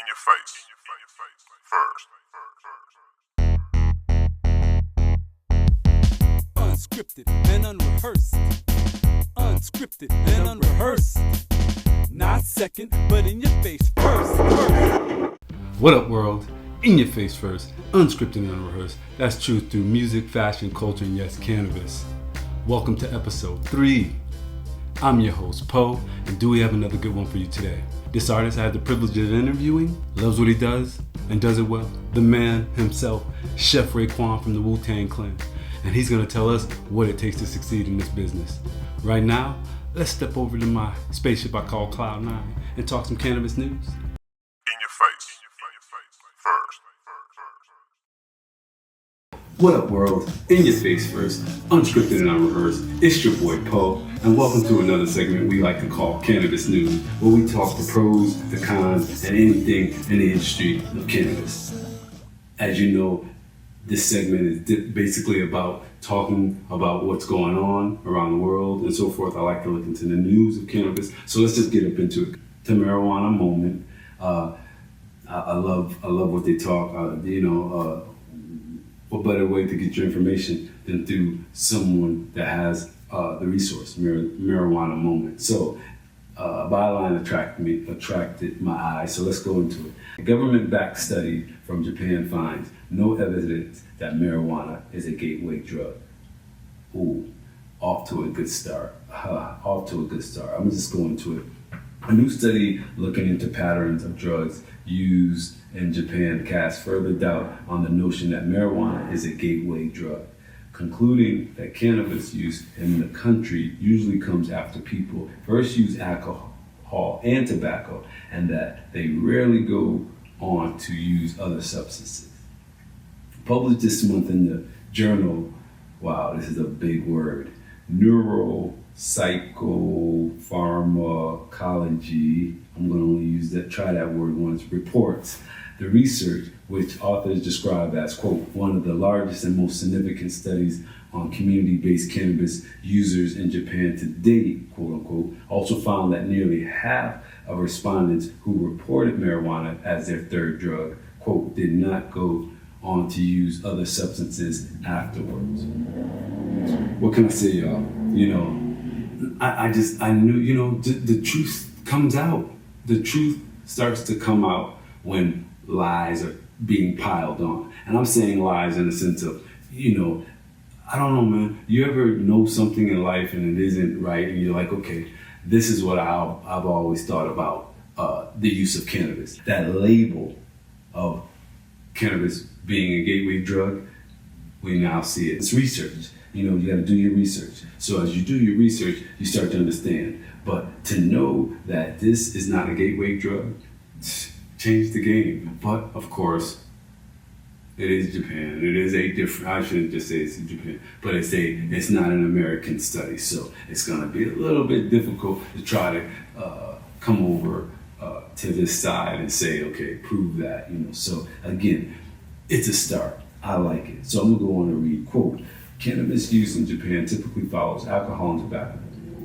your face. First. Unscripted and unrehearsed. Unscripted and unrehearsed. Not second, but in your face first. What up, world? In your face first, unscripted and unrehearsed. That's truth through music, fashion, culture, and yes, cannabis. Welcome to episode 3. I'm your host, Poe, and do we have another good one for you today? This artist I had the privilege of interviewing, loves what he does, and does it well. The man himself, Chef RAEKWON from the Wu-Tang Clan. And he's going to tell us what it takes to succeed in this business. Right now, let's step over to my spaceship I call Cloud9 and talk some cannabis news. In your face. First. What up, world? In your face first, unscripted and unrehearsed. It's your boy Poe, and welcome to another segment we like to call Cannabis News, where we talk the pros, the cons, and anything in the industry of cannabis. As you know, this segment is basically about talking about what's going on around the world and so forth. I like to look into the news of cannabis, so let's just get up into it. The marijuana moment. I love what they talk. What better way to get your information than through someone that has the resource, marijuana moment. So a byline attracted my eye, so let's go into it. A government-backed study from Japan finds no evidence that marijuana is a gateway drug. Ooh, off to a good start. I'm just going to it. A new study looking into patterns of drugs used in Japan casts further doubt on the notion that marijuana is a gateway drug, concluding that cannabis use in the country usually comes after people first use alcohol and tobacco, and that they rarely go on to use other substances. Published this month in the journal, wow, this is a big word, Neuropsychopharmacology, I'm going to try that word once, reports the research, which authors describe as, quote, one of the largest and most significant studies on community-based cannabis users in Japan to date, quote unquote, also found that nearly half of respondents who reported marijuana as their third drug, quote, did not go on to use other substances afterwards. What can I say, y'all? I knew, the truth comes out. The truth starts to come out when lies are being piled on. And I'm saying lies in the sense of, I don't know, man. You ever know something in life and it isn't right, and you're like, okay, this is what I've always thought about the use of cannabis. That label of cannabis being a gateway drug, we now see it. It's research. You got to do your research. So as you do your research, you start to understand. But to know that this is not a gateway drug, changed the game. But of course, it is Japan. It is a different, I shouldn't just say it's Japan, but it's not an American study. So it's going to be a little bit difficult to try to come over to this side and say, okay, prove that, So again, it's a start. I like it. So I'm going to go on and read, quote, cannabis use in Japan typically follows alcohol and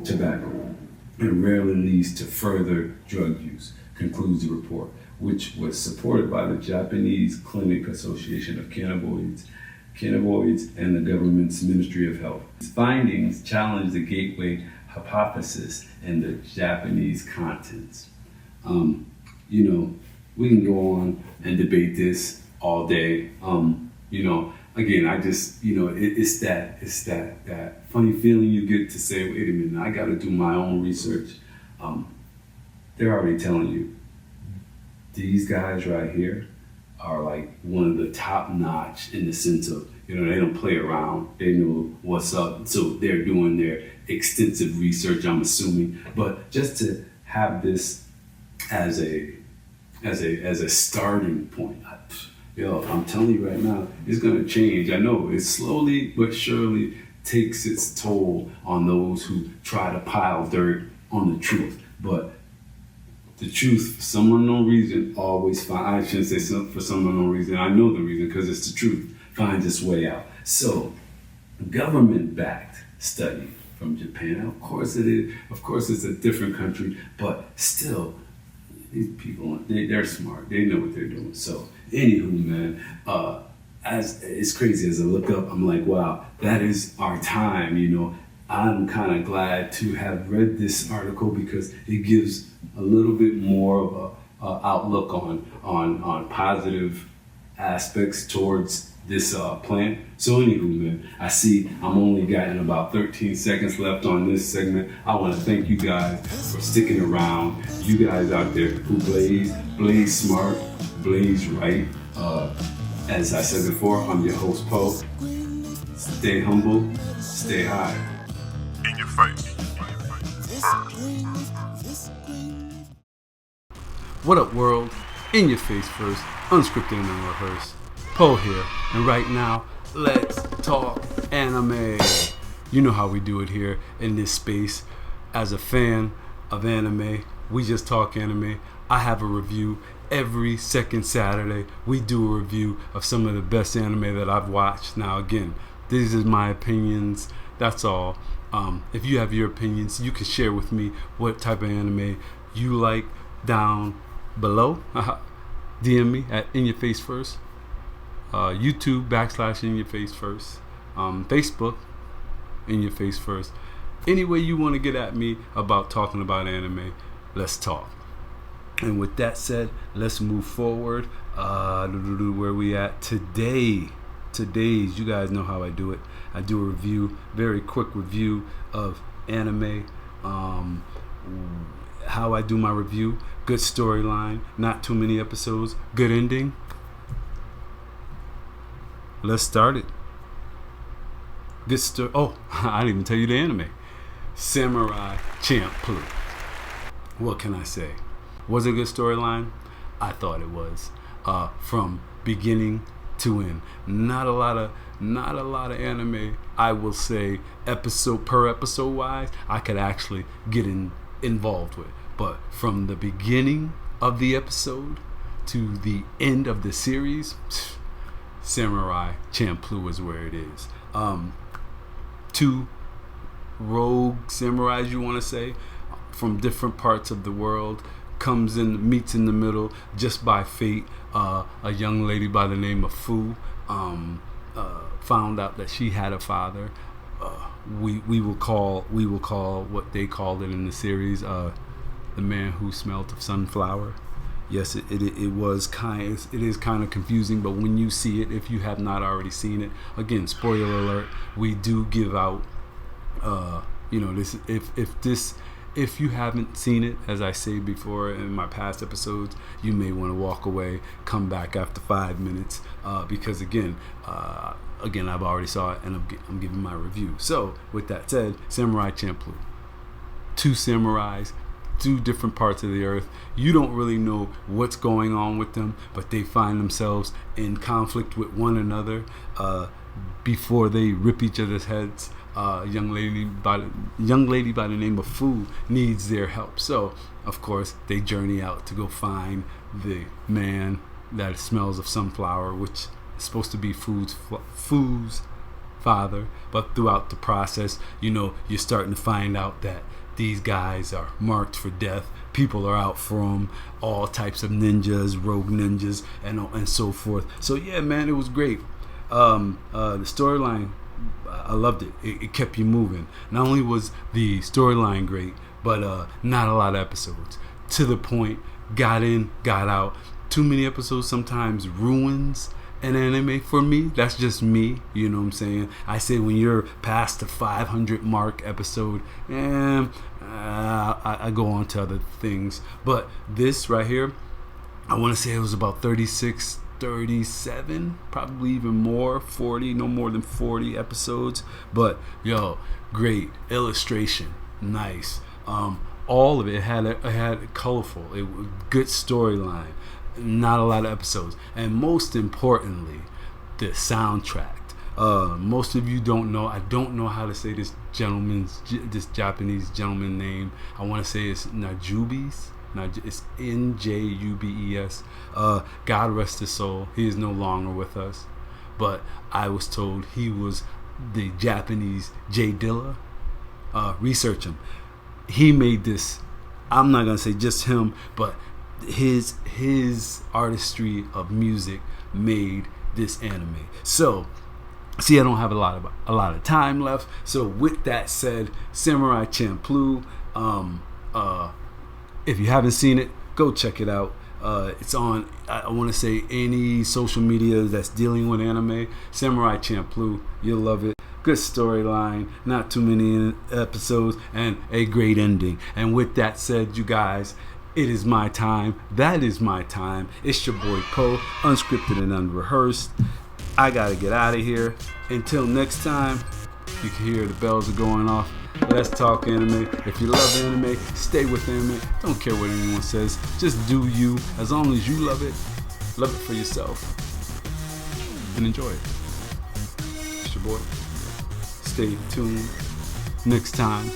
tobacco, and rarely leads to further drug use, concludes the report, which was supported by the Japanese Clinic Association of Cannabinoids, and the government's Ministry of Health. Its findings challenge the gateway hypothesis and the Japanese contents. We can go on and debate this all day. Again, I just, it's that funny feeling you get to say, wait a minute, I got to do my own research. They're already telling you, these guys right here are like one of the top notch in the sense of, they don't play around. They know what's up. So they're doing their extensive research, I'm assuming. But just to have this as a starting point, I'm telling you right now, it's going to change. I know it slowly but surely takes its toll on those who try to pile dirt on the truth. But the truth, for some unknown reason, always I shouldn't say for some unknown reason. I know the reason because it's the truth. Finds its way out. So, government-backed study from Japan. Of course it is. Of course it's a different country, but still, these people, they're smart. They know what they're doing. So, anywho, man, as it's crazy as I look up, I'm like, wow, that is our time. I'm kind of glad to have read this article because it gives a little bit more of a outlook on positive aspects towards this plant. So anywho, man, I see I'm only gotten about 13 seconds left on this segment. I want to thank you guys for sticking around. You guys out there who blaze smart, blaze right. As I said before, I'm your host, Poe. Stay humble, stay high. In your face. First. What up, world? In your face first, unscripted and unrehearsed. Poe here, and right now, let's talk anime. You know how we do it here in this space. As a fan of anime, we just talk anime. I have a review every second Saturday. We do a review of some of the best anime that I've watched. Now, again, these are my opinions. That's all. If you have your opinions, you can share with me what type of anime you like down below. DM me at In Your Face First. YouTube / In Your Face First. Facebook In Your Face First. Any way you want to get at me about talking about anime, let's talk. And with that said, let's move forward. Where we at today? Today's, you guys know how I do it. I do a review, very quick review of anime. How I do my review: good storyline, not too many episodes, good ending. Let's start it. Good story. Oh, I didn't even tell you the anime. Samurai Champloo. What can I say? Was it a good storyline? I thought it was. From beginning to end. Not a lot of anime, I will say, episode wise, I could actually get involved with. But from the beginning of the episode to the end of the series, Samurai Champloo is where it is. Two rogue samurais, you want to say, from different parts of the world, meets in the middle just by fate. A young lady by the name of Fu found out that she had a father. We will call what they called it in the series the man who smelt of sunflower. Yes, it is kind of confusing, but when you see it, if you have not already seen it, again, spoiler alert, we do give out this. If you haven't seen it, as I say before in my past episodes, you may want to walk away, come back after 5 minutes, because again, I've already saw it and I'm giving my review. So, with that said, Samurai Champloo. Two samurais, two different parts of the earth. You don't really know what's going on with them, but they find themselves in conflict with one another before they rip each other's heads. Young lady by the name of Fu needs their help. So, of course, they journey out to go find the man that smells of sunflower, which is supposed to be Fu's father. But throughout the process, you're starting to find out that these guys are marked for death. People are out for them, all types of ninjas, rogue ninjas, and so forth. So, yeah, man, it was great. The storyline, I loved it. It kept you moving. Not only was the storyline great, but not a lot of episodes. To the point, got in, got out. Too many episodes sometimes ruins an anime for me. That's just me. You know what I'm saying? I say when you're past the 500 mark episode, I go on to other things. But this right here, I want to say it was about 36, 37, probably even more, 40, no more than 40 episodes. But great illustration, nice. All of it had colorful, good storyline, not a lot of episodes, and most importantly, the soundtrack. Most of you don't know. I don't know how to say this Japanese gentleman name. I want to say it's Najubes. It's Njubes. God rest his soul. He is no longer with us. But I was told he was the Japanese J Dilla. Research him. He made this. I'm not gonna say just him, but his artistry of music made this anime. So, see, I don't have a lot of time left. So, with that said, Samurai Champloo. If you haven't seen it, go check it out. It's on, I want to say, any social media that's dealing with anime. Samurai Champloo, you'll love it. Good storyline, not too many episodes, and a great ending. And with that said, you guys, it is my time. That is my time. It's your boy Poe, unscripted and unrehearsed. I gotta get out of here. Until next time, you can hear the bells are going off. Let's talk anime. If you love anime, stay with anime. Don't care what anyone says. Just do you. As long as you love it for yourself, and enjoy it. It's your boy. Stay tuned. Next time.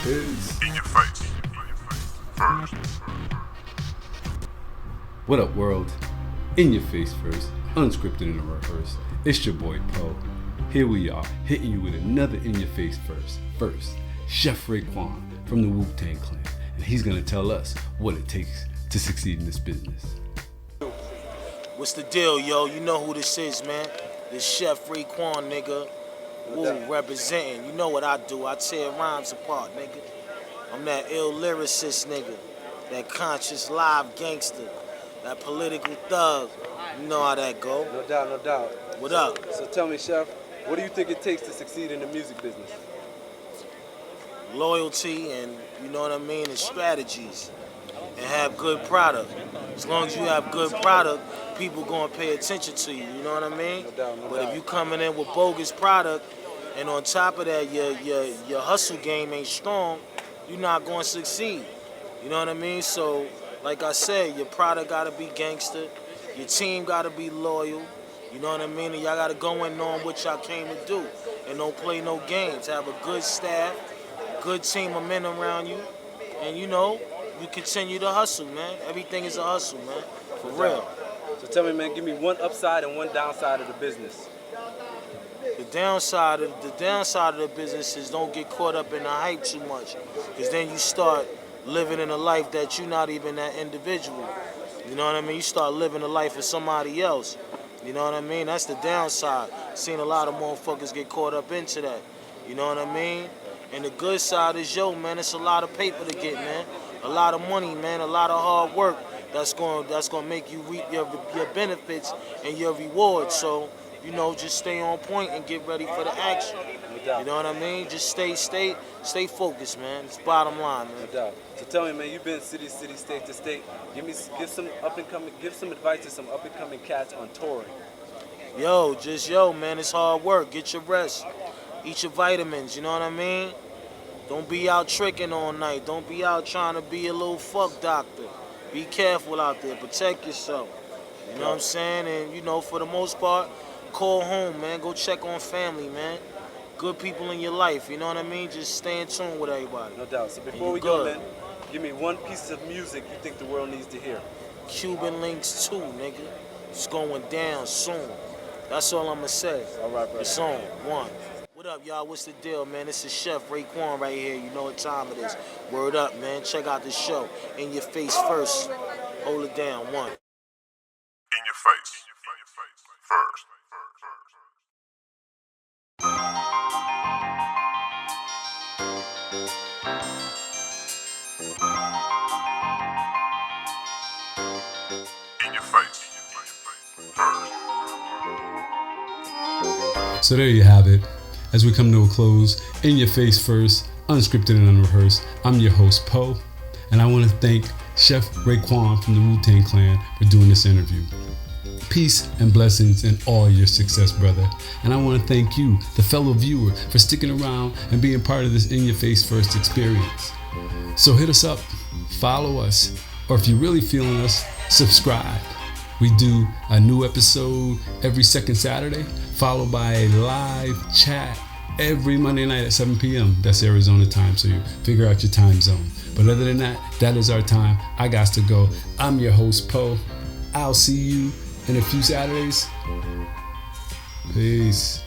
Peace. In your face. First. What up, world? In your face first. Unscripted and unrehearsed. It's your boy Poe. Here we are, hitting you with another in your face first. First, Chef RAEKWON from the Wu-Tang Clan, and he's gonna tell us what it takes to succeed in this business. What's the deal, yo? You know who this is, man. This Chef RAEKWON, nigga. Wu representing. You know what I do. I tear rhymes apart, nigga. I'm that ill lyricist, nigga. That conscious live gangster. That political thug. You know how that go. No doubt, no doubt. What up? So tell me, Chef, what do you think it takes to succeed in the music business? Loyalty and, you know what I mean, and strategies. And have good product. As long as you have good product, people gonna pay attention to you, you know what I mean? No doubt, no But doubt. if you coming in with bogus product, and on top of that, your hustle game ain't strong, you're not gonna succeed. You know what I mean? So, like I said, your product gotta be gangster, your team gotta be loyal, you know what I mean? And y'all gotta go in knowing what y'all came to do. And don't play no games. Have a good staff, good team of men around you, and you know, you continue to hustle, man. Everything is a hustle, man. For real. So tell me, man, give me one upside and one downside of the business. The downside of the business is don't get caught up in the hype too much, because then you start living in a life that you're not even that individual. You know what I mean? You start living the life of somebody else. You know what I mean? That's the downside. Seen a lot of motherfuckers get caught up into that. You know what I mean? And the good side is, yo, man, it's a lot of paper to get, man. A lot of money, man. A lot of hard work that's gonna make you reap your benefits and your rewards. So, you know, just stay on point and get ready for the action. No doubt. You know what I mean? Just stay focused, man. It's bottom line, man. No doubt. So tell me, man, you've been city, state to state. Give some advice to some up and coming cats on touring. Yo, man, it's hard work. Get your rest. Eat your vitamins, you know what I mean? Don't be out tricking all night. Don't be out trying to be a little fuck doctor. Be careful out there. Protect yourself. You know what I'm saying? And, you know, for the most part, call home, man. Go check on family, man. Good people in your life, you know what I mean? Just stay in tune with everybody. No doubt. So before we go, man, give me one piece of music you think the world needs to hear. Cuban Links 2, nigga. It's going down soon. That's all I'm going to say. All right, bro. It's on. One. What up, y'all? What's the deal, man? This is Chef RAEKWON right here. You know what time it is. Word up, man. Check out the show. In your face first. Hold it down. One. In your face. First. In your face. First. So there you have it. As we come to a close, in your face first, unscripted and unrehearsed, I'm your host, Poe, and I want to thank Chef RAEKWON from the Wu-Tang Clan for doing this interview. Peace and blessings in all your success, brother. And I want to thank you, the fellow viewer, for sticking around and being part of this in your face first experience. So hit us up, follow us, or if you're really feeling us, subscribe. We do a new episode every second Saturday, followed by a live chat every Monday night at 7 p.m. That's Arizona time, so you figure out your time zone. But other than that, that is our time. I got to go. I'm your host, Poe. I'll see you in a few Saturdays. Peace.